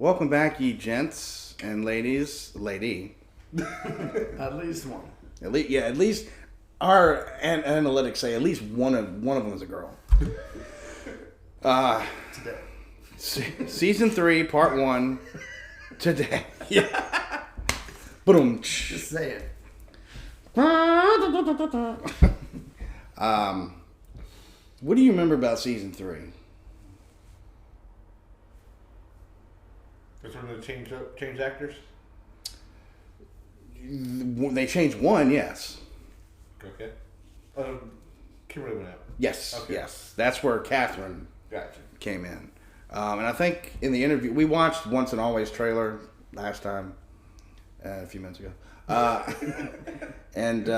Welcome back, ye gents and ladies. Lady. At least one. At least our analytics say at least one of them is a girl. Today. Season 3, Part 1. Today. Yeah. Boom. Just say it. What do you remember about Season 3? That's when they changed actors? They changed one, yes. Okay. Kimberly went out. Yes, okay. yes. That's where Catherine Gotcha. came in. And I think in the interview, we watched Once and Always trailer last time, a few minutes ago. And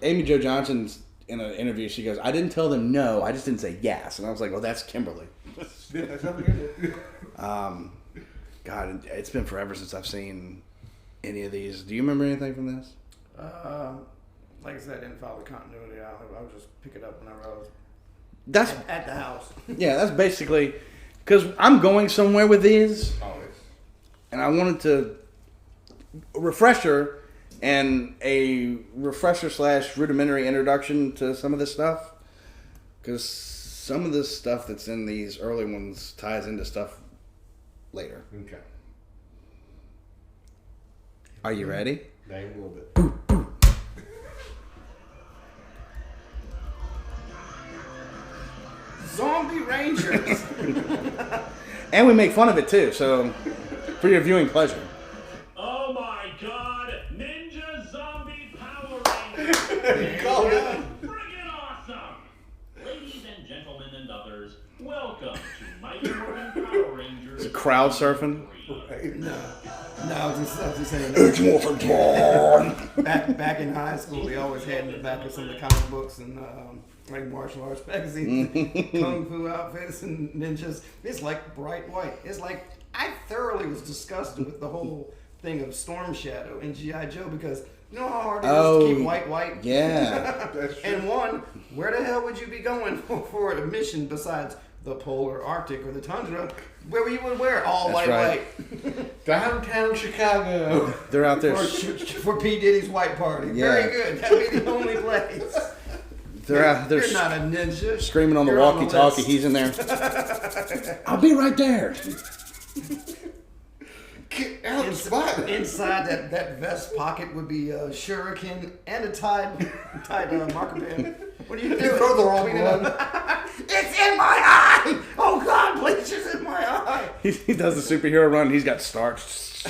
Amy Jo Johnson's in an interview, she goes, I didn't tell them no, I just didn't say yes. And I was like, well, that's Kimberly. God, it's been forever since I've seen any of these. Do you remember anything from this? Like I said, I didn't follow the continuity. I would just pick it up whenever I was at the house. Yeah, that's basically, because I'm going somewhere with these. Always. And I wanted to refresher and a refresher / rudimentary introduction to some of this stuff. Because some of this stuff that's in these early ones ties into stuff later. Okay. Are you ready? Maybe a little bit. Zombie Rangers. And we make fun of it too, so for your viewing pleasure. Oh my God! Ninja Zombie Power Rangers! Friggin' awesome! Ladies and gentlemen and others, welcome to Mighty Morphin Power Rangers. Is it crowd surfing? No, I was just saying. It's Morphin time. Back in high school, we always had in the back of some of the comic books and like martial arts magazines, kung fu outfits and ninjas. It's like bright white. It's like I thoroughly was disgusted with the whole thing of Storm Shadow and G.I. Joe because you know how hard it is to keep white. Yeah. And one, where the hell would you be going for a mission besides the polar Arctic or the tundra, where you would wear all That's white. Downtown Chicago. They're out there. For P. Diddy's white party. Yeah. Very good. That'd be the only place. They're out there. You're not a ninja. Screaming on the You're on walkie-talkie. list. He's in there. I'll be right there. Get out the spot. Inside that vest pocket would be a shuriken and a tied marker band. What are you doing? You throw the wrong Clean it one. up. It's in my eye! Oh God, bleach is in my eye! He does the superhero run. He's got starch.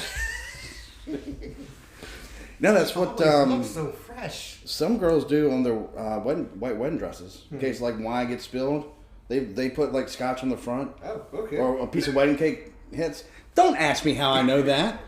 No, that's what It looks so fresh. some girls do on their white wedding dresses. In case like wine gets spilled, they put like scotch on the front, Oh, okay. or a piece of wedding cake hits. Don't ask me how I know that.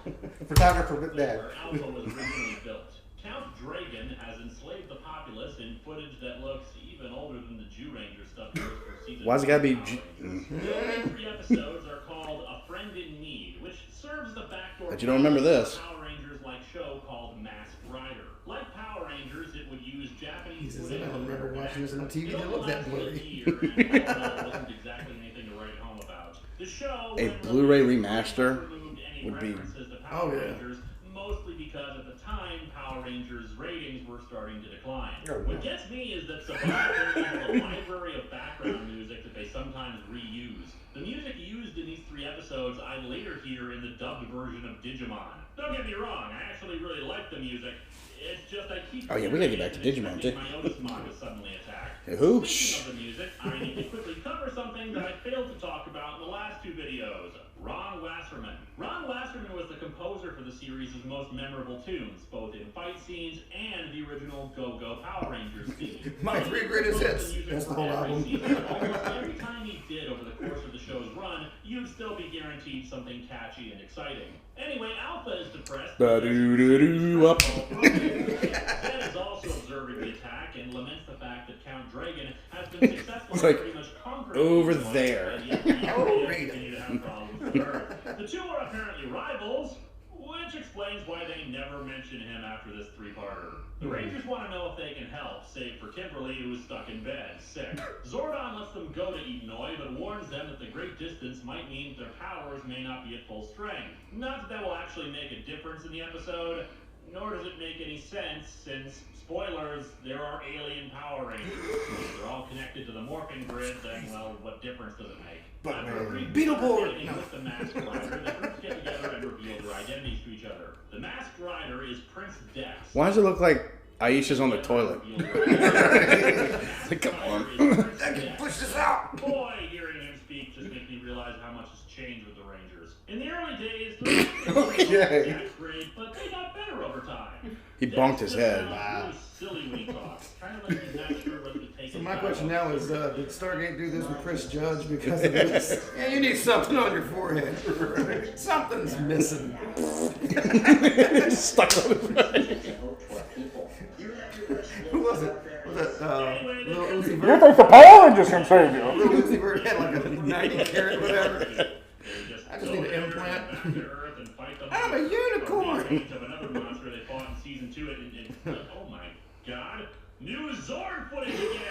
Photographer with dad. Where Alpha was originally built. Count Dragon has enslaved the populace in footage that looks even older than the Jew Ranger stuff for season. Why's it gotta be? The only 3 episodes are called A Friend in Need, which serves as a backdoor. But you don't remember this. Power Rangers-like show called Masked Rider. Like Power Rangers, it would use Japanese. He says, I don't remember watching this on TV. They look that blurry. Wasn't exactly anything to write home about. The show, A when Blu-ray released, remaster removed any would be- references to Power Oh, yeah. Rangers, mostly because at the time Power Rangers ratings were starting to decline. Oh, What gets me is that Saban has a library of background music that they sometimes reuse. The music used in these 3 episodes I later hear in the dubbed version of Digimon. Don't get me wrong, I actually really like the music. It's just I keep. Oh, yeah, we gotta get back to Digimon, too. My Otis manga suddenly attacked. Who? Speaking of the music, I need to quickly cover something that I failed to talk about in the last 2 videos. Ron Wasserman. Ron Wasserman was the composer for the series' most memorable tunes, both in fight scenes and the original Go-Go Power Rangers theme. My 3 greatest hits. That's the whole album. Almost every time he did over the course of the show's run, you'd still be guaranteed something catchy and exciting. Anyway, Alpha is depressed. Ba-doo-doo-doo, up. Ben is also observing the attack and laments the fact that Count Dragon has been successful It's in like, pretty much conquering over the there. and yet he Oh, continue to have problems with her. The two are apparently rivals, which explains why they never mention him after this three-parter. The Rangers want to know if they can help, save for Kimberly, who is stuck in bed, sick. Zordon lets them go to Edenoi, but warns them that the great distance might mean their powers may not be at full strength. Not that will actually make a difference in the episode, nor does it make any sense, since, spoilers, there are alien Power Rangers. If they're all connected to the Morphin grid, then, well, what difference does it make? Beetleborg! No. With the Masked Rider, the groups get together and reveal their identities to each other. The Masked Rider is Prince Dex. Why does it look like Aisha's on the toilet? Come on. I can push this out! Boy, hearing him speak just makes me realize how much has changed with the Rangers. In the early days, the Rangers were great, but they got better over time. He bonked his head. Really silly when he talks. Kind of like he's not sure whether to take So his my time question off. now is, did Stargate do this with Chris Judge because of this? Yeah, you need something on your forehead. Something's missing. Stuck on his head. Who was it? Was it Lil Uzi You Vert? think the Power Rangers can save you? Lil Uzi Vert had like a 90 carat whatever. I just need an implant. I'm a unicorn. Of another monster they fought in season 2 and oh my god, new Zord footage again.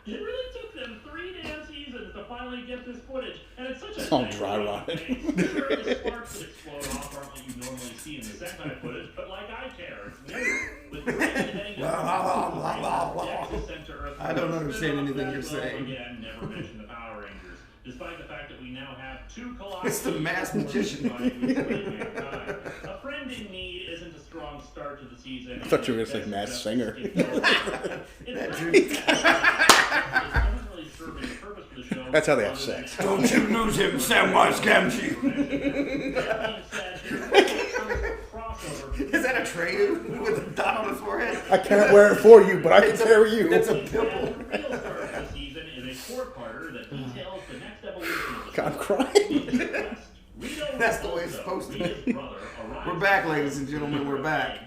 It really took them 3 damn seasons to finally get this footage, and it's such a all nice dry little rotted. thing. Sure, the sparks that explode off aren't what you normally see in the Sentai footage, but like I care, it's new. With the heading Dex is sent to Earth. I don't understand anything you're saying. Again, never mention the Power Rangers. Despite the fact that we now have 2 colossal... It's the masked magician. A friend in need isn't a strong start to the season. I thought you were going to say Masked Singer. That's how they have sex. Don't you lose him, Samwise Gamgee. Is that a trade with a dot on his forehead? I can't wear it for you, but I can carry you. It's a pimple. The real start of the season is a 4-parter that details the next evolution of the God, I'm crying. That's the way it's supposed to be. We're back, ladies and gentlemen, we're back.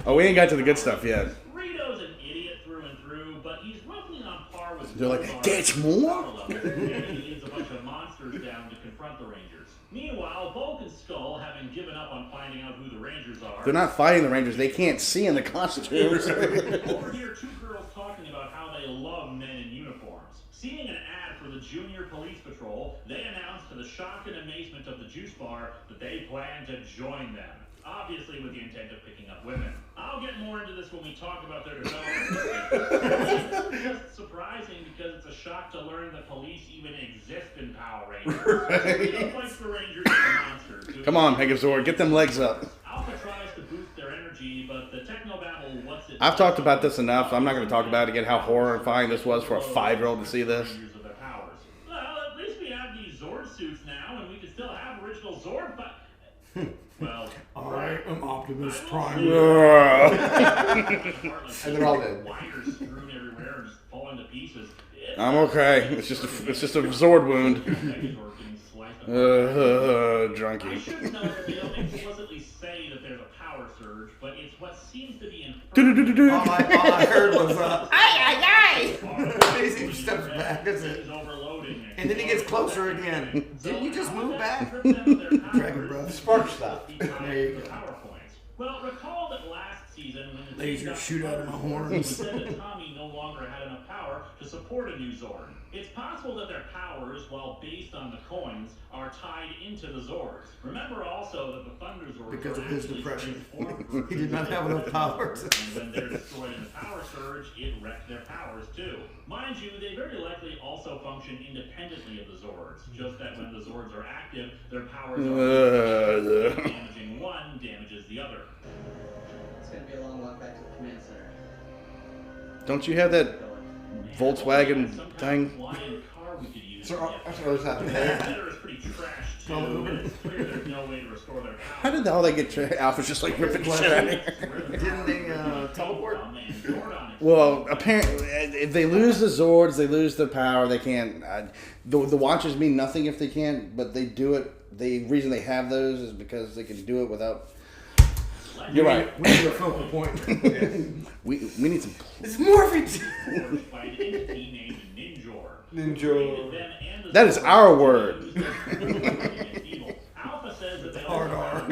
Oh, we ain't got to the good stuff yet. Rito's an idiot through and through, but he's roughly on par with... They're like, "Get more?" He leads a bunch of monsters down to confront the Rangers. Meanwhile, Bulk and Skull, having given up on finding out who the Rangers are... They're not fighting the Rangers. They can't see in the costumes. Over here, 2 girls talking about how they love men in uniforms. Seeing an ad for the Junior Police Patrol, they announced to the shock and amazement of the juice bar that they plan to join them. Obviously with the intent of picking up women. I'll get more into this when we talk about their development. It's just surprising because it's a shock to learn the police even exist in Power Rangers. They don't fight the Rangers and monsters. Come on, Megazord, get them legs up. Alpha tries to boost their energy, but the technobabble what's it... I've talked about this enough. I'm not going to talk about it again, how horrifying this was for a 5-year-old to see this. Of their powers. Well, at least we have these Zord suits now, and we can still have original Zord, but... Well, I am Optimus Prime. And they're all dead. Wires strewn everywhere and just falling to pieces. I'm okay. It's just a Zord wound. Drunky. I should know that they don't explicitly say that there's a power surge, but it's what seems to be All I heard was, Daisy steps back, that's it. And then he gets closer again. Didn't you just move back? Dragon Breath. Spark stop. There you go. Well, recall that last season when the Laser shoot out of my horns. said that Tommy no longer had enough power to support a new Zord. It's possible that their powers, while based on the coins, are tied into the Zords. Remember also that the Thunder Zords Because were of his actually depression. transformed He did not have enough power. and when they're destroyed in the power surge, it wrecked their powers too. Mind you, they very likely also function independently of the Zords, just that when the Zords are active, their powers are damaging one damages the other. It's going to be a long walk back to the command center. Don't you have that Volkswagen thing? So, there's that there. How did all they get Alpha's just like ripping shit out of here? Didn't they teleport? Well, apparently, if they lose the Zords, they lose the power. They can't. The Watchers mean nothing if they can't, but they do it. The reason they have those is because they can do it without. You're right. We need a focal point. We need some. It's Morphin! Ninjor. That is our word. Alpha says that they Hard R.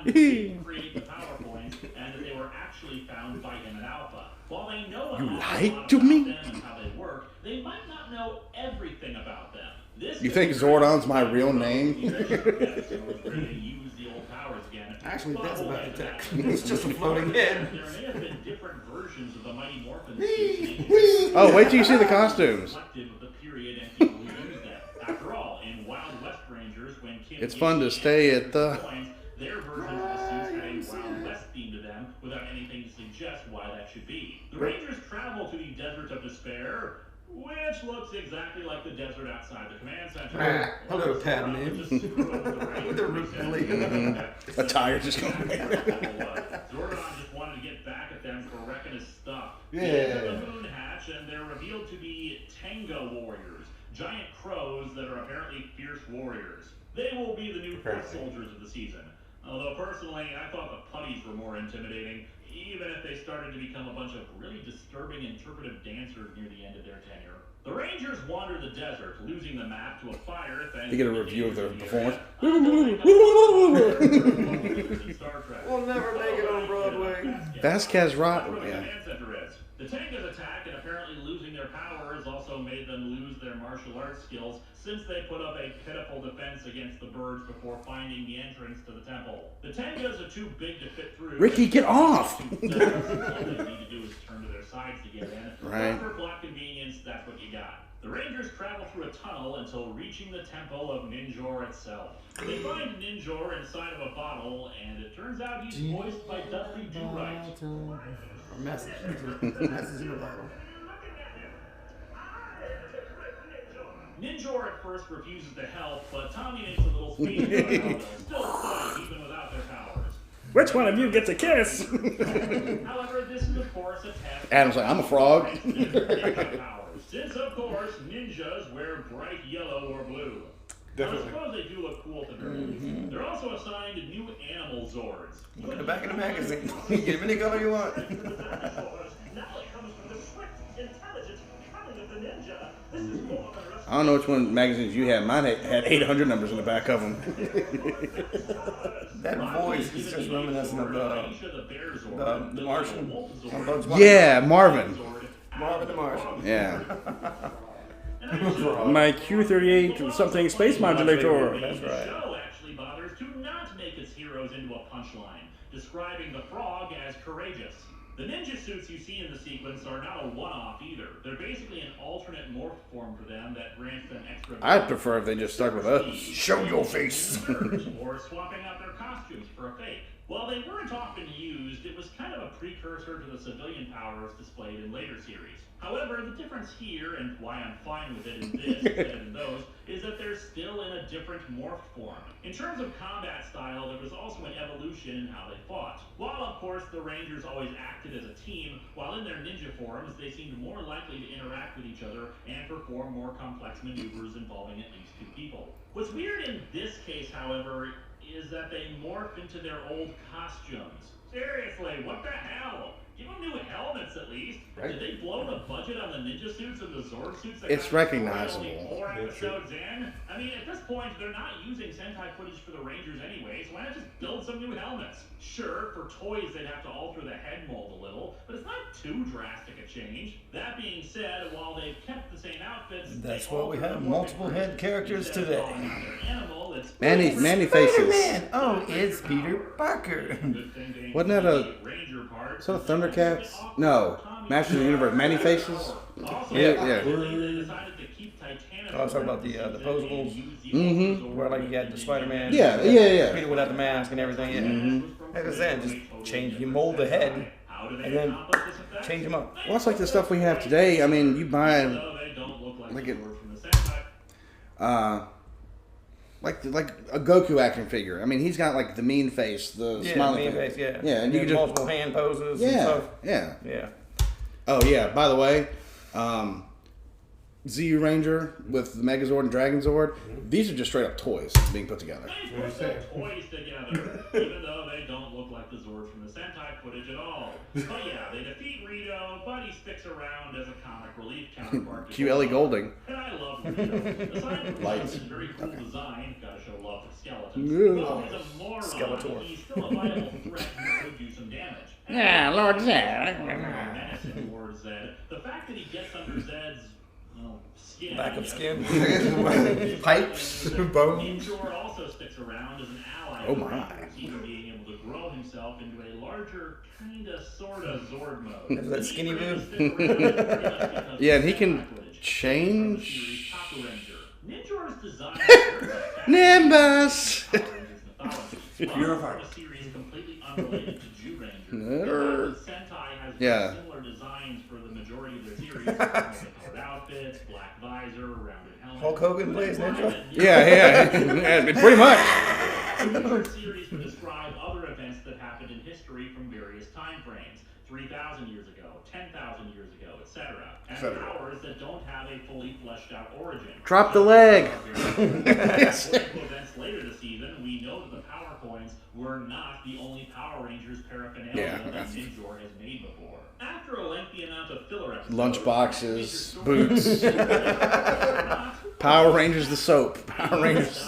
him to create the PowerPoints and that they were actually found by him in Alpha. While they know You an awful lied lot to about me? them and how they work, they might not know everything about them. This You think Zordon's my real name? Actually, that's about the tech. It's just a floating head. There may have been different versions of the Mighty Morphin suits. Oh, wait till you see the costumes. Reflective of the period and people who used them. After all, in Wild West Rangers, when Kim It's fun to stay at the... coins, their versions of the suits had a Wild West theme to them without anything to suggest why that should be. The Rangers travel to the Desert of Despair, which looks exactly like the desert outside the command center. Hello, Padme. With her root belly. A tire just going. Zordon just wanted to get back at them for wrecking his stuff. They enter the moon hatch, and they're revealed to be Tenga warriors, giant crows that are apparently fierce warriors. They will be the new foot soldiers of the season. Although personally, I thought the putties were more intimidating, even if they started to become a bunch of really disturbing interpretive dancers near the end of their tenure. The Rangers wander the desert, losing the map to a fire. You get a review of their performance. We'll never make it on Broadway. Vasquez Rock. Yeah. The Tenga's attack and apparently losing their powers also made them lose their martial arts skills, since they put up a pitiful defense against the birds before finding the entrance to the temple. The Tengas are too big to fit through. Ricky, get off! All they need to do is turn to their sides to get in. Right. For plot convenience, that's what you got. The Rangers travel through a tunnel until reaching the temple of Ninjor itself. They find Ninjor inside of a bottle, and it turns out he's voiced by Dudley Do-Right. Message in the Bible. Ninjor at first refuses to help, but Tommy makes a little speech about how they'll still fight even without their powers. Which one of you gets a kiss? However, this is of course a test. Adam's like, I'm a frog. Since of course ninjas wear bright yellow or blue. Definitely. I suppose they do look cool at the very least. They're also assigned new animal Zords. Look at the back of the magazine. You get them any color you want. Now it comes from the swift, intelligent cunning of the ninja. This is more than a I don't know which one magazines you had. Mine had 800 numbers in the back of them. That voice is just reminiscent of the Martian. On Bugs Bunny. Yeah, Marvin. Marvin the Martian. Yeah. My Q38 something space modulator. That's The right. show actually bothers to not make its heroes into a punchline, describing the frog as courageous. The ninja suits you see in the sequence are not a one-off either. They're basically an alternate morph form for them that grants them extra... I'd prefer if they just stuck with us. Show your face. or swapping out their costumes for a fake. While they weren't often used, it was kind of a precursor to the civilian powers displayed in later series. However, the difference here, and why I'm fine with it in this instead of in those, is that they're still in a different morphed form. In terms of combat style, there was also an evolution in how they fought. While, of course, the Rangers always acted as a team, while in their ninja forms, they seemed more likely to interact with each other and perform more complex maneuvers involving at least two people. What's weird in this case, however, is that they morph into their old costumes. Seriously, what the hell? Give them new helmets at least. Right. Did they blow the budget on the ninja suits and the Zord suits? That It's got recognizable. only 4 episodes in? I mean, at this point, they're not using Sentai footage for the Rangers anyway, so why not just build some new helmets? Sure, for toys they'd have to alter the head mold a little, but it's not too drastic a change. That being said, while they've kept the same outfits, That's they why we alter have the multiple morphing head characters Instead of today. calling out their animal, it's Manny faces. Man, oh, it's Peter Parker. Wasn't that a... Is that a Thundercats? No. Masters of the Universe. Manny faces? Yeah. I was talking about the posables. Mm-hmm. Where like you had the Spider-Man. Yeah. Peter without the mask and everything. Yeah. Like I said, just change. You mold the head, and then change them up. Well, it's like the stuff we have today. I mean, you buy like it, like a Goku action figure. I mean, he's got like the mean face, the smiling face. Yeah. Yeah, and you can just multiple hand poses. And stuff. Yeah. Yeah. Oh yeah. By the way, ZU Ranger with the Megazord and Dragon Zord. These are just straight up toys being put together. They put their toys together, even though they don't look like the Zords from the Sentai footage at all. But yeah, they defeat Rito, but he sticks around as a comic relief counterpart. Q. Ellie Golding. And I love Rito. Aside from Lights. his very cool design, gotta show love to skeletons. Yeah. Though he's a moron, Skeletor. he's still a viable threat who could do some damage. Yeah, Lord Zed. Menace in Lord Zed. The fact that he gets under Zed's skin. Back of skin. Pipes, bones. Ninjor also sticks around as an ally. Oh of the my. Rangers, even being able to grow himself into a larger, kinda, sorta Zord mode. Have that skinny boob? Yeah, and he can change. Ninjor's design Nimbus. Purified. a series completely unrelated to Jew Ranger. Nerd. Sentai has Yeah. similar designs for the majority of their series. Multicolored outfits, black visor, rounded helmet. Hulk Hogan plays Ninja? Yeah, pretty much. Ninjor series would describe other events that happened in history from various time frames. 3,000 years ago, 10,000 years ago, etc. And powers that don't have a fully fleshed out origin. Drop the leg. According to events later this season, we know that the power coins were not the only Power Rangers paraphernalia Yeah, that that's- Ninjor has made before. After a lengthy amount of filler episodes, Lunch boxes, Ninjor's boots. story were not Power Rangers the soap. Power Rangers.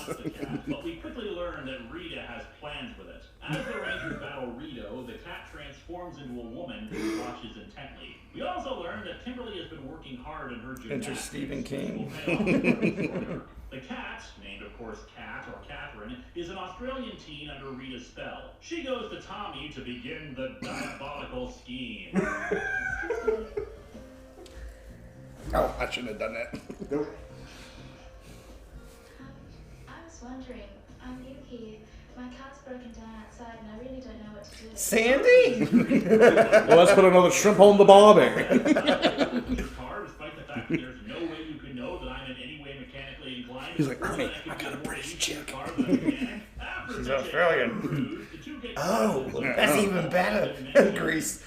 But we quickly learn that Rita has plans with it. As the Rangers battle Rito, the cat transforms into a woman who watches intently. We also learn that Kimberly has been working hard in her Enter gymnastics. Stephen King. The cat, named of course Cat or Catherine, is an Australian teen under Rita's spell. She goes to Tommy to begin the diabolical scheme. Oh, I shouldn't have done that. I was wondering, I'm new here. My car's broken down outside and I really don't know what to do. Sandy? Well, let's put another shrimp on the barbie. Your car, despite the fact that there's no way you can know that I'm in any way mechanically inclined. He's like, Ernie, I got a British chick. She's Australian. Oh, that's even better. Grease.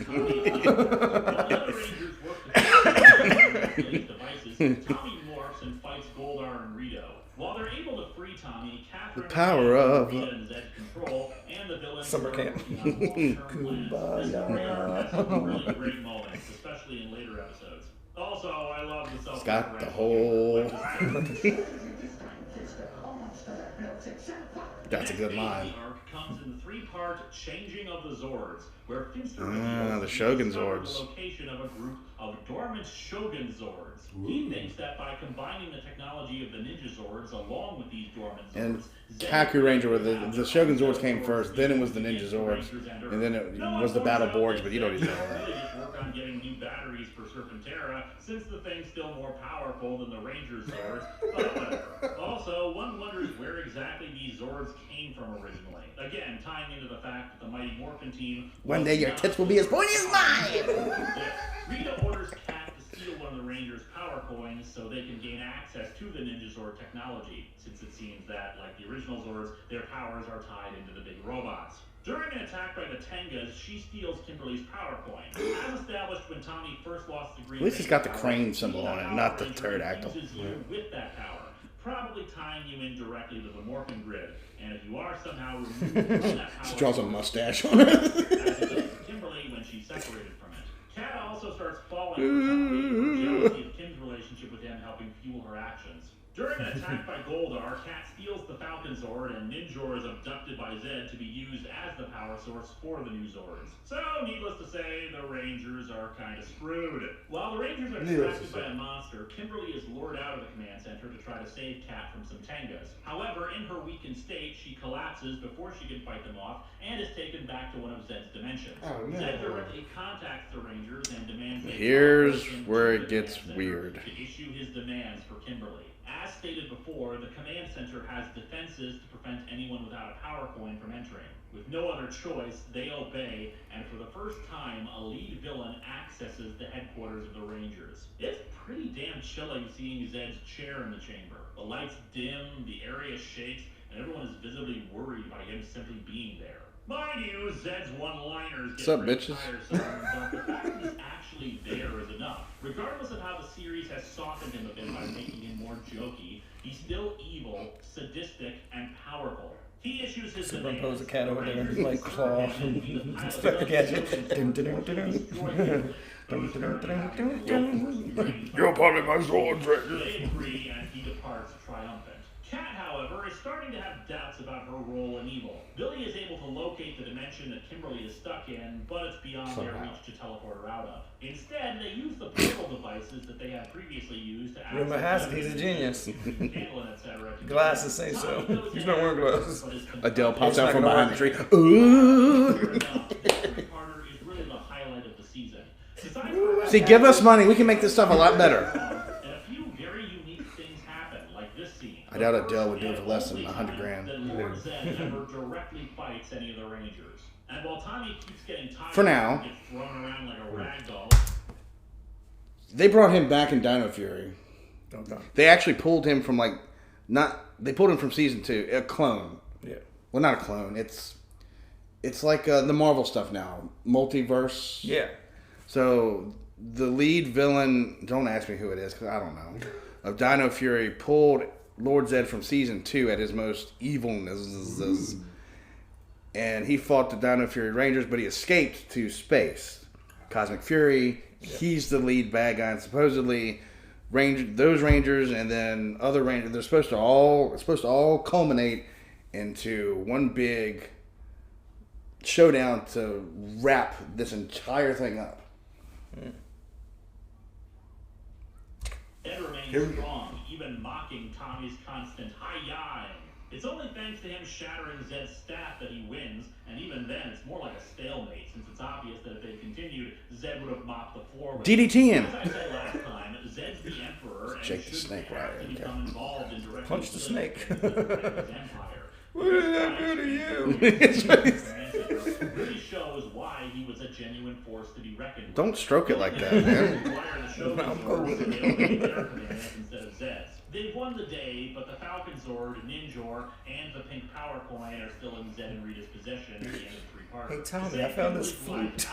Tommy morphs and fights Goldar and Rito. While they're able to free Tommy, Catherine The power of- Rita and Zed's control, and the villains Summer are camp. working on long-term plans. This story has some really great moments, especially in later episodes. Also, I love the self. Got the whole. That's a good line. The arc comes in the three-part Changing of the Zords, where Finster The Shogun discovered Zords. the location of a group of dormant Shogun Zords. He thinks that by combining the technology of the Ninja Zords along with these dormant Zords, And Zed Kaku Ranger, where can the Shogun Zords came first, then it was the Ninja Zords, and then it was the Battle Borgs, but you don't even know that. Really just work on getting new batteries for Serpentera, since the thing's still more powerful than the Ranger Zords. But whatever. Also, one wonders where exactly these Zords came from originally. Again, tying into the fact that the Mighty Morphin team. One day your tits will be as pointy as mine! Rita orders Cat to steal one of the Rangers' power coins so they can gain access to the Ninja Zord technology, since it seems that, like the original Zords, their powers are tied into the big robots. During an attack by the Tengas, she steals Kimberly's power coin. As established when Tommy first lost the Green At least it's got the Ranger crane power, symbol on it, Power not the Ranger pterodactyl. infuses you with that power, probably tying you in directly to the Morphin grid. And if you are somehow removed from that power, She draws a mustache on it. as it does with Kimberly when she's separated from it. Kat also starts falling for Tommy, jealousy of Kim's relationship with him helping fuel her actions. During an attack by Goldar, Kat steals the Falcon Zord and Ninjor is abducted by Zed to be used as the power source for the new Zords. So, needless to say, the Rangers are kind of screwed. While the Rangers are distracted by a monster, Kimberly is lured out of the command center to try to save Kat from some Tengas. However, in her weakened state, she collapses before she can fight them off and is taken back to one of Zed's dimensions. Oh, no. Zed directly contacts the Rangers and demands they Here's cooperate in where the it gets command center weird. to issue his demands for Kimberly. As stated before, the command center has defenses to prevent anyone without a power coin from entering. With no other choice, they obey, and for the first time, a lead villain accesses the headquarters of the Rangers. It's pretty damn chilling seeing Zed's chair in the chamber. The lights dim, the area shakes, and everyone is visibly worried by him simply being there. Mind you, Zed's one-liners What's get up, pretty bitches? tiresome, but the fact that he's actually there is enough. Regardless of how the series has softened him a bit by making him more jokey, he's still evil, sadistic, and powerful. He issues his Superimpose demands. a cat over there and The like claw. Rangers and be the pilot Inspector of Gadget. the Dun, dun, dun, dun, dun. destroy him. Those currently active You're part of my Zords, Ranger. They agree, and he departs triumphant. Kat, however, is starting to have doubts about her role in evil. Billy is able to locate the dimension that Kimberly is stuck in, but it's beyond their reach to teleport her out of. Instead, they use the portal devices that they had previously used to access... Rumor has it he's a genius. Candle, etc. Glasses say so. He's not wearing glasses. Adele pops It's out not from gonna behind the work. tree. Ooh. Carter is really the highlight of the season. See, give us money. We can make this stuff a lot better. And a few very unique things happen, like this scene. I doubt Adele would do it for less than 100 grand. That Lord Zed never directly fights any of the Rangers. And while Tommy keeps getting tired For now. and gets thrown around like a rag doll, They brought him back in Dino Fury. Okay. They actually pulled him from they pulled him from season 2. A clone. Yeah. Well, not a clone. It's like the Marvel stuff now. Multiverse. Yeah. So the lead villain, don't ask me who it is because I don't know, of Dino Fury pulled Lord Zed from season 2 at his most evilness. And he fought the Dino Fury Rangers, but he escaped to space. Cosmic Fury, he's the lead bad guy, and supposedly those Rangers and then other Rangers, it's supposed to all culminate into one big showdown to wrap this entire thing up. Ed remains strong, even mocking Tommy's constant hi-ying. It's only thanks to him shattering Zed's staff that he wins, and even then, it's more like a stalemate, since it's obvious that if they continued, Zed would have mopped the floor with DDT him. As I said last time, Zed's the Emperor, and Jake the should Snake have Rider, to okay. become involved in directing Punch the snake. his empire. What did that do to you? Really shows why he was a genuine force to be reckoned with. Don't stroke it like that, man. I'm cool with it. Instead of Zed's. They've won the day, but the Falcon Zord, Ninjor, and the Pink Power Coin are still in Zed and Rita's possession at the end of the 3 parts. Hey, Tommy, I found this flute.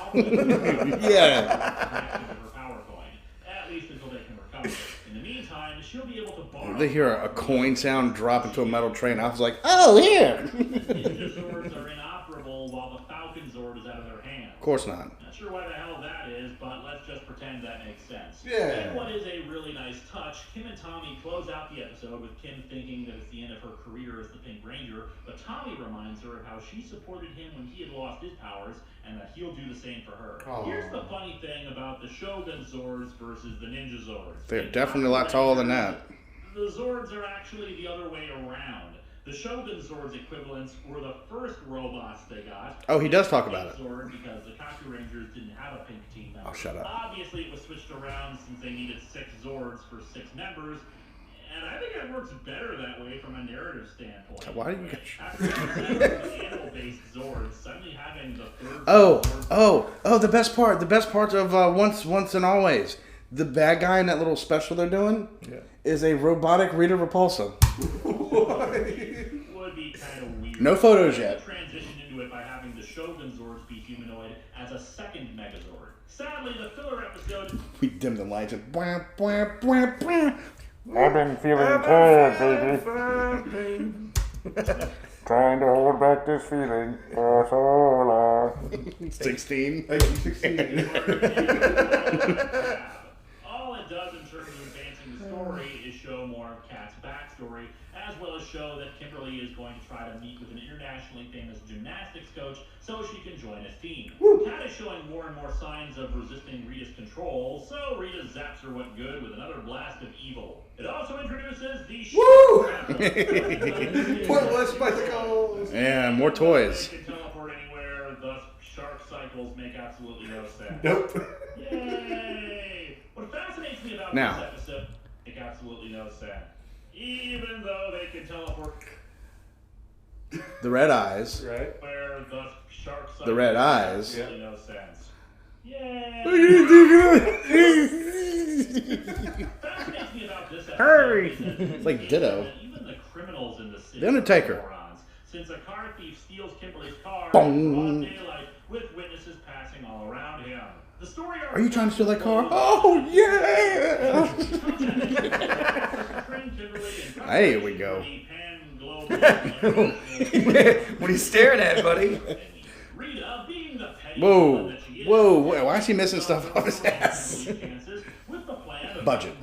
Yeah. Her power coin, at least until they can recover it. In the meantime, she'll be able to borrow. They hear a coin sound drop into a metal tray, and I was like, oh, here. Ninja Zords are inoperable while the Falcon Zord is out of their hands. Of course not. Not sure why the hell that is, but let's just pretend that makes sense. Yeah. And what is a really nice touch, Kim and Tommy close out the episode with Kim thinking that it's the end of her career as the Pink Ranger, but Tommy reminds her of how she supported him when he had lost his powers, and that he'll do the same for her. Aw. Here's the funny thing about the Shogun Zords versus the Ninja Zords. They're In definitely a lot taller than that. The Zords are actually the other way around. The Shogun Zords equivalents were the first robots they got. Oh, he does talk about it. Zord because the Kaku Rangers didn't have a pink team member. Oh, shut up. Obviously, it was switched around since they needed 6 Zords for 6 members, and I think it works better that way from a narrative standpoint. Why do you guys... After the animal-based Zords, suddenly having the third The best part of Once and Always. The bad guy in that little special they're doing is a robotic Rita Repulsa. would be kind of weird. No photos yet. Transition into it by having the Shogun Zords be humanoid as a second Megazord. Sadly, the filler episode We dim the lights and... Bwah, bwah, bwah, bwah. I've been feeling tired, baby. Trying to hold back this feeling for so long. 16. all it does in terms of advancing the story is show more of Kat's backstory, as well as show that Kimberly is going to try to meet with an internationally famous gymnastics coach so she can join his team. Kat is showing more and more signs of resisting Rita's control, so Rita zaps her what good with another blast of evil. It also introduces the Pointless bicycles. Yeah, more toys. They can teleport anywhere, thus shark cycles make absolutely no sense. Nope. Yay! What fascinates me about Now. this episode make absolutely no sense. Even though they can teleport The red eyes. Right. where the shark cycles The red make eyes. absolutely no sense. Yay! Fascinates me about this episode Hurry! is that It's like Ditto. that even the criminals in the city The Undertaker. are morons, since a car thief steals Kimberly's car Boom. in broad daylight with witnesses passing all around him. The story Are you trying to steal that car? Oh, yeah! There we go. What are you staring at, buddy? Whoa. Whoa. Why is he missing stuff off his ass? Budget.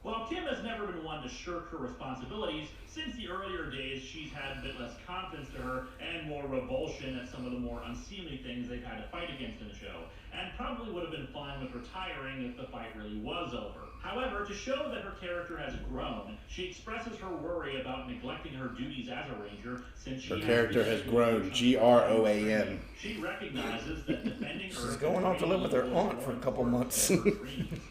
While Kim has never been one to shirk her responsibilities, since the earlier days she's had a bit less confidence to her and more revulsion at some of the more unseemly things they've had to fight against in the show, and probably would have been fine with retiring if the fight really was over. However, to show that her character has grown, she expresses her worry about neglecting her duties as a ranger since she Her character has grown. Groan. She recognizes that defending Earth. She's going off to live with her aunt for a couple months.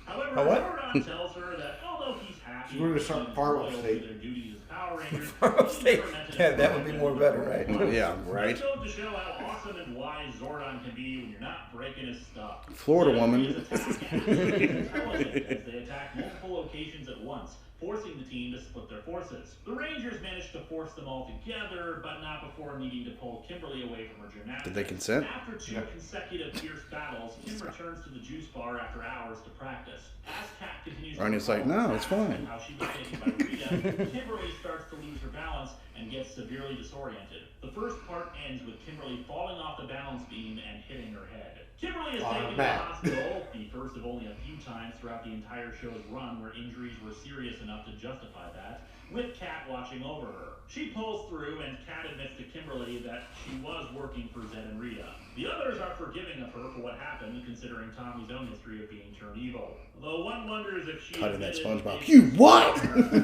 However, what? Zordon tells her that although he's happy She's going to start farm loyal to upstate. their duties as Power Rangers, Upstate. Yeah, that would be more better, right? Yeah, right. It goes to show how awesome and wise Zordon can be when you're not breaking his stuff. Florida woman. Intelligent as they attack multiple locations at once, forcing the team to split their forces. The Rangers managed to force them all together, but not before needing to pull Kimberly away from her gymnastics. Did they consent? After two consecutive fierce battles, Kim returns to the juice bar after hours to practice. As Kat continues Arnie's like, no, it's fine. how she was taken by Rita, Kimberly starts to lose her balance and gets severely disoriented. The first part ends with Kimberly falling off the balance beam and hitting her head. Kimberly is taken to the hospital, the first of only a few times throughout the entire show's run where injuries were serious enough to justify that, with Kat watching over her. She pulls through, and Kat admits to Kimberly that she was working for Zed and Rita. The others are forgiving of her for what happened, considering Tommy's own history of being turned evil. Though one wonders if she Cutting that admitted SpongeBob. it You what?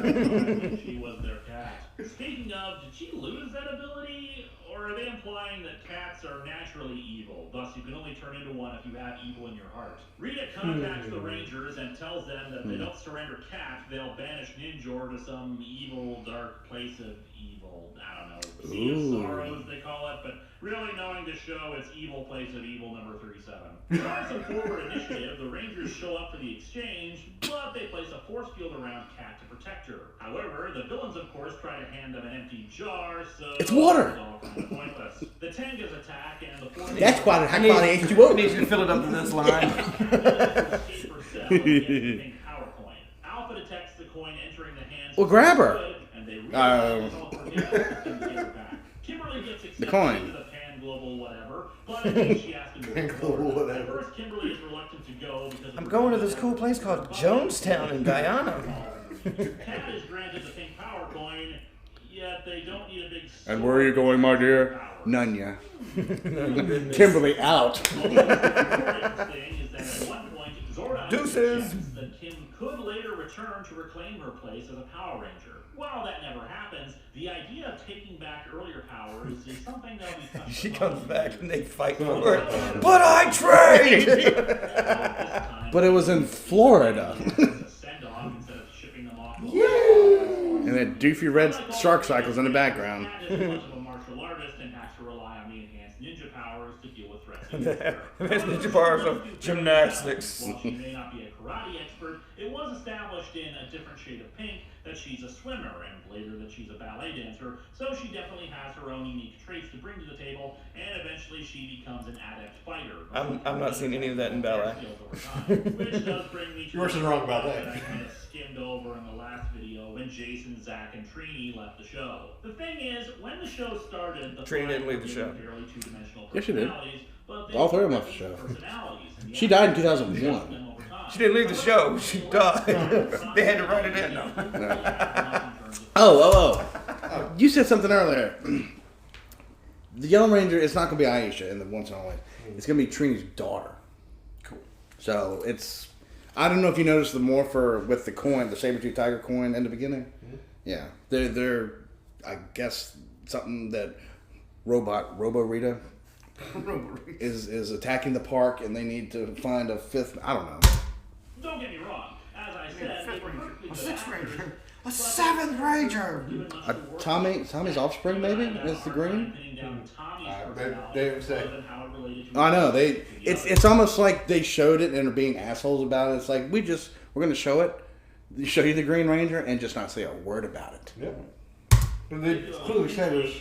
when she was their cat. Speaking of, did she lose that ability? Or are they implying that cats are naturally evil, thus you can only turn into one if you have evil in your heart? Rita contacts the Rangers and tells them that if they don't surrender Cat, they'll banish Ninjor to some evil, dark place of evil. I don't know, Sea of Sorrows they call it, but really knowing this show, it's Evil Place of Evil number 37. Starts a forward initiative, the Rangers show up for the exchange, but they place a force field around Cat to protect her. However, the villains of course try to hand them an empty jar, so It's water! it's all kind of pointless. The Tengas attack and the force That's quite a high quality I H2O. need you to fill it up to this line. escape her cell and get the pink power coin. Alpha detects the coin entering the hands Well, of grab the her. good, and they realize it's all for him and get her back. Kimberly gets accepted coin. into the Pan Global whatever, but it means she has to move Pan Global forward. whatever. At first, Kimberly is reluctant to go because I'm going to this cool place called Jonestown in Guyana. Cat is granted the pink power coin, yet they don't need a big. And where are you going, my dear? Power. Nunya. Kimberly out. Thing is that at one point, Zordon Deuces. suggests that Kim could later return to reclaim her place as a Power Ranger. While that never happens, the idea of taking back earlier powers is something they'll be touched She upon. comes back and they fight for it. But I trade! But it was in Florida. Send-off instead of shipping them off. And then doofy red shark cycles in the background. Cat is much of a martial artist and has to rely on the enhanced ninja powers to deal with threats. in the air. There's ninja powers of gymnastics. While she may not be a karate expert, it was established in A Different Shade of Pink that she's a swimmer and later that she's a ballet dancer, so she definitely has her own unique traits to bring to the table, and eventually she becomes an adept fighter. I'm not seeing any of that in ballet. Which does bring me to Yours is wrong about that. I kind of skimmed over in the last video when Jason, Zach, and Trini left the show. The thing is, when the show started, the Trini didn't leave the five show. were fairly two-dimensional Yes, she did. personalities, but they All three of them were left the show. personalities, and She the died in actors 2001. adjusted them over time. She didn't leave the show. She died. They had to write it in, though. Oh. You said something earlier. The Yellow Ranger, it's not going to be Aisha in the Once and Always. It's going to be Trini's daughter. Cool. So it's, I don't know if you noticed the morpher with the coin, the saber-tooth tiger coin in the beginning. Mm-hmm. Yeah. They're, I guess, something that Robo Rita is attacking the park and they need to find a fifth, I don't know. Don't get me wrong. As I said, they were perfectly A good sixth actors, ranger. A but seventh ranger. given much A to work Tommy's offspring maybe is the green? pinning down Tommy's They personality would say. rather than how it related to I know the it's almost like they showed it and are being assholes about it. It's like we're going to show it, show you the Green Ranger and just not say a word about it. Yep. But they clearly said it was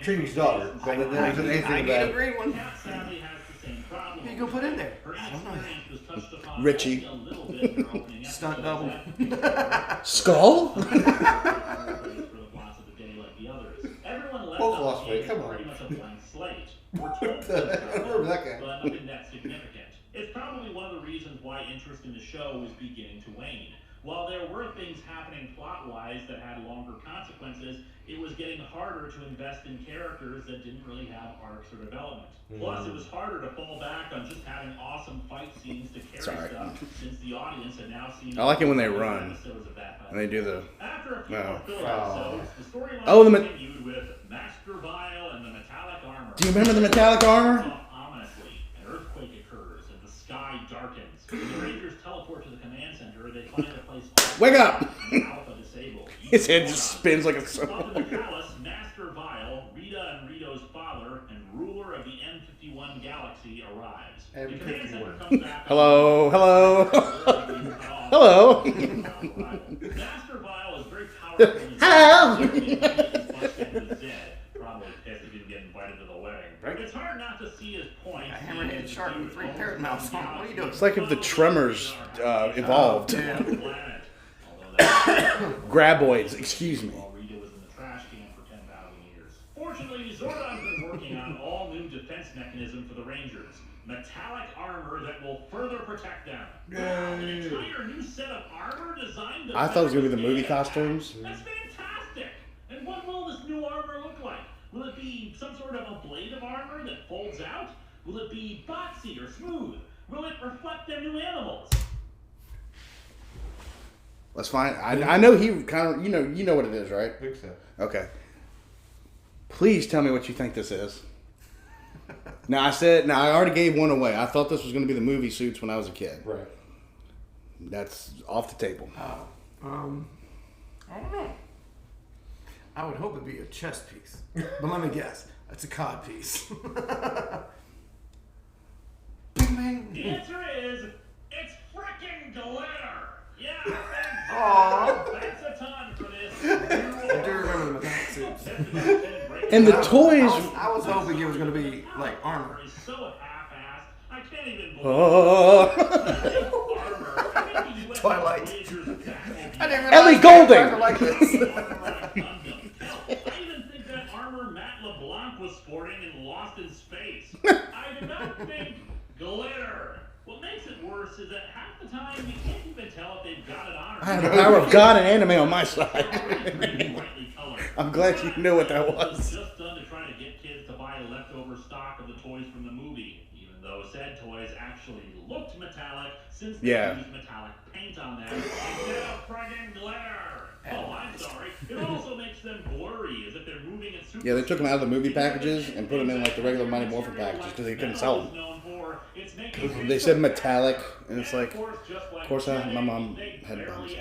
Trini's daughter, but it didn't say anything I about need a it. green one. Cat sadly has the same problem. Who you gonna put in there? Her I don't know. inexperience was touched upon Richie. only a little bit in her opening Stunt episode. double. Skull? For the plots of the day like the others. Everyone left Both on lost the weight, team come is on. pretty much a blank slate. We're told I remember that guy. but nothing that significant. It's probably one of the reasons why interest in the show is beginning to wane. while there were things happening plot-wise that had longer consequences, it was getting harder to invest in characters that didn't really have arcs or development. Plus, it was harder to fall back on just having awesome fight scenes to carry stuff, since the audience had now seen. I like it when they run. Episodes of that And they do the. After a few more filler episodes, the Oh, storyline continued with Master Vile and the metallic armor. Do you remember the metallic armor? Ominously, an earthquake occurs and the sky darkens. When the Rangers teleport to the command center, they find a place. Wake up! Alpha disabled. His head just spins like a. Up in the palace, Master Vile, Rita and Rito's father, and ruler of the M51 galaxy arrives. The command center comes back. Hello, hello, hello. Master Vile is very powerful. Hello. Probably pissed if he didn't get invited to the wedding. It's hard not to see his point. A hammerhead shark with 3 parrot mouths on. What are you doing? It's like if the Tremors evolved. Graboids, excuse me. While Rita was in the trash can for 10,000 years. Fortunately, Zordon's been working on all new defense mechanism for the Rangers. Metallic armor that will further protect them. Wow, an entire new set of armor designed to... I thought it was going to be the movie costumes. That's fantastic! And what will this new armor look like? Will it be some sort of a blade of armor that folds out? Will it be boxy or smooth? Will it reflect their new animals? That's fine. I know he kind of, you know what it is, right? I think so. Okay. Please tell me what you think this is. Now I already gave one away. I thought this was going to be the movie suits when I was a kid. Right. That's off the table. I don't know. I would hope it'd be a chess piece. But let me guess. It's a cod piece. Bing, bing. The answer is, it's frickin' glitter! Yeah, thanks. Aww. Thanks a ton for this. I do remember the metallic suits. And the toys. I was hoping it was going to be like armor. Is so half-assed, I can't even believe armor. Twilight. I didn't Ellie realize Goulding. like this. I even think that armor Matt LeBlanc was sporting in Lost in Space. I do not think glitter. What makes it worse is that half the time you can't even tell if they've got it on or I have the power of God and anime on my side. brightly colored. I'm glad you knew what that It was was. just done to try to get kids to buy leftover stock of the toys from the movie, even though said toys actually looked metallic since they used metallic paint on them instead of friggin' glitter. Oh, I'm sorry. It also makes them blurry, as if they're moving at super. Yeah, they took them out of the movie packages and put them in like the regular Mighty Morphin packages because they couldn't sell them. They said metallic, and it's like, of course, my mom had buns.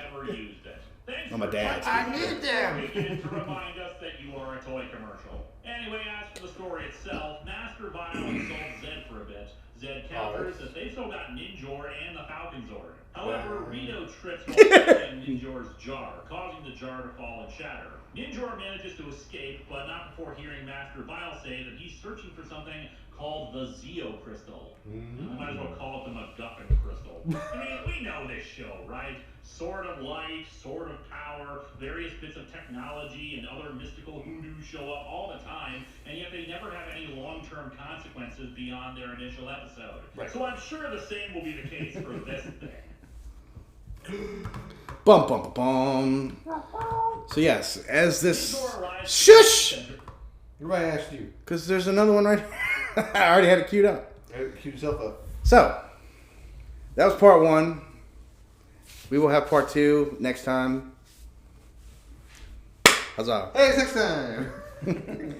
Oh, my dad. I need them. To remind us that you are a toy commercial. Anyway, as for the story itself, Master Vile insults Zed for a bit. Zed counters that they've still got Ninjor and the Falcon Zord. However, Rito trips while holding Ninjor's jar, causing the jar to fall and shatter. Ninjor manages to escape, but not before hearing Master Vile say that he's searching for something called the Zeo Crystal. I might as well call it the MacGuffin Crystal. I mean, we know this show, right? Sword of light, sword of power, various bits of technology and other mystical hoodoo show up all the time, and yet they never have any long-term consequences beyond their initial episode. Right. So I'm sure the same will be the case for this thing. Bum bum bum bum. So yes, as this shush, Everybody asked you. because there's another one right. I already had it queued up. Cue yourself up. So that was part 1. We will have part 2 next time. Huzzah! Hey, it's next time.